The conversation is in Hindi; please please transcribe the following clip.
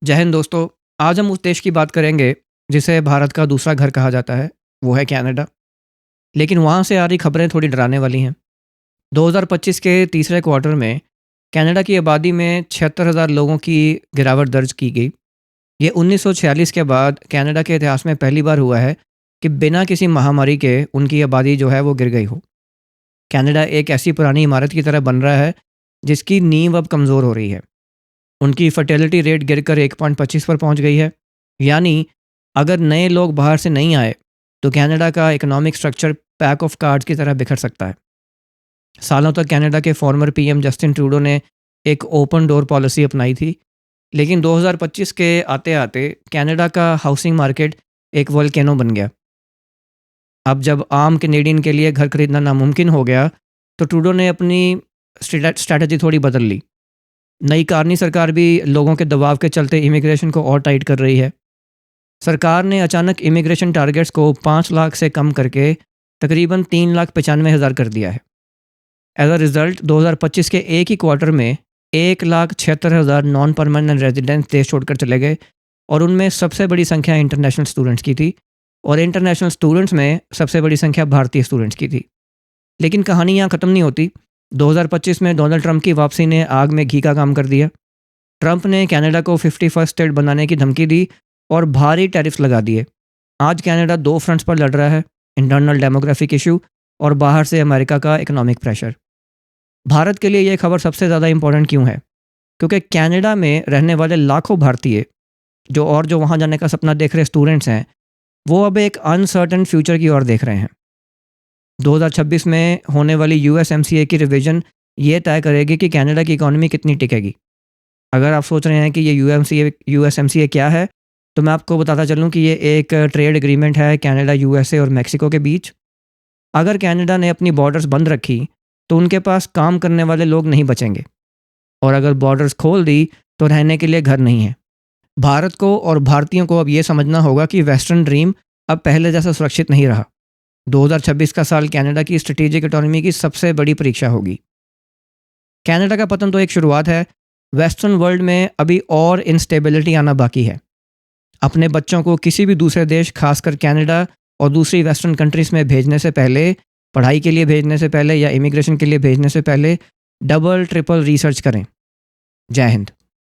जय हिंद दोस्तों। आज हम उस देश की बात करेंगे जिसे भारत का दूसरा घर कहा जाता है, वो है कनाडा। लेकिन वहाँ से आ रही खबरें थोड़ी डराने वाली हैं। 2025 के तीसरे क्वार्टर में कनाडा की आबादी में 76,000 लोगों की गिरावट दर्ज की गई। ये 1946 के बाद कनाडा के इतिहास में पहली बार हुआ है कि बिना किसी महामारी के उनकी आबादी जो है वो गिर गई हो। कनाडा एक ऐसी पुरानी इमारत की तरह बन रहा है जिसकी नींव अब कमज़ोर हो रही है। उनकी फर्टिलिटी रेट गिरकर 1.25 पर पहुंच गई है। यानी अगर नए लोग बाहर से नहीं आए तो कनाडा का economic structure pack of cards की तरह बिखर सकता है। सालों तक कनाडा के फॉर्मर पीएम जस्टिन ट्रूडो ने एक ओपन डोर पॉलिसी अपनाई थी, लेकिन 2025 के आते आते कनाडा का हाउसिंग मार्केट एक वोल्केनो बन गया। अब जब आम कैनेडियन के लिए घर खरीदना नामुमकिन हो गया तो ट्रूडो ने अपनी स्ट्रैटेजी थोड़ी बदल ली। नई कार्नी सरकार भी लोगों के दबाव के चलते इमिग्रेशन को और टाइट कर रही है। सरकार ने अचानक इमिग्रेशन टारगेट्स को 5 लाख से कम करके तकरीबन 3,95,000 कर दिया है। एज अ रिज़ल्ट 2025 के एक ही क्वार्टर में 1,76,000 नॉन परमानेंट रेजिडेंट्स देश छोड़कर चले गए, और उनमें सबसे बड़ी संख्या इंटरनेशनल स्टूडेंट्स की थी, और इंटरनेशनल स्टूडेंट्स में सबसे बड़ी संख्या भारतीय स्टूडेंट्स की थी। लेकिन कहानी यहाँ ख़त्म नहीं होती। 2025 में डोनाल्ड ट्रंप की वापसी ने आग में घी का काम कर दिया। ट्रंप ने कनाडा को 51st स्टेट बनाने की धमकी दी और भारी टैरिफ्स लगा दिए। आज कनाडा दो फ्रंट्स पर लड़ रहा है, इंटरनल डेमोग्राफिक इशू और बाहर से अमेरिका का इकोनॉमिक प्रेशर। भारत के लिए यह खबर सबसे ज़्यादा इंपॉर्टेंट क्यों है? क्योंकि कनाडा में रहने वाले लाखों भारतीय जो वहाँ जाने का सपना देख रहे स्टूडेंट्स हैं, वो अब एक अनसर्टन फ्यूचर की ओर देख रहे हैं। 2026 में होने वाली यूएसएमसीए की रिवीजन ये तय करेगी कि कनाडा की इकॉनमी कितनी टिकेगी। अगर आप सोच रहे हैं कि ये यूएसएमसीए क्या है, तो मैं आपको बताता चलूँ कि ये एक ट्रेड एग्रीमेंट है कनाडा, यूएसए और मेक्सिको के बीच। अगर कनाडा ने अपनी बॉर्डर्स बंद रखी तो उनके पास काम करने वाले लोग नहीं बचेंगे, और अगर बॉर्डर्स खोल दी तो रहने के लिए घर नहीं है। भारत को और भारतीयों को अब ये समझना होगा कि वेस्टर्न ड्रीम अब पहले जैसा सुरक्षित नहीं रहा। 2026 का साल कनाडा की स्ट्रेटेजिक इकोनॉमी की सबसे बड़ी परीक्षा होगी। कनाडा का पतन तो एक शुरुआत है, वेस्टर्न वर्ल्ड में अभी और इंस्टेबिलिटी आना बाकी है। अपने बच्चों को किसी भी दूसरे देश, खासकर कनाडा और दूसरी वेस्टर्न कंट्रीज़ में भेजने से पहले, पढ़ाई के लिए भेजने से पहले या इमिग्रेशन के लिए भेजने से पहले डबल ट्रिपल रिसर्च करें। जय हिंद।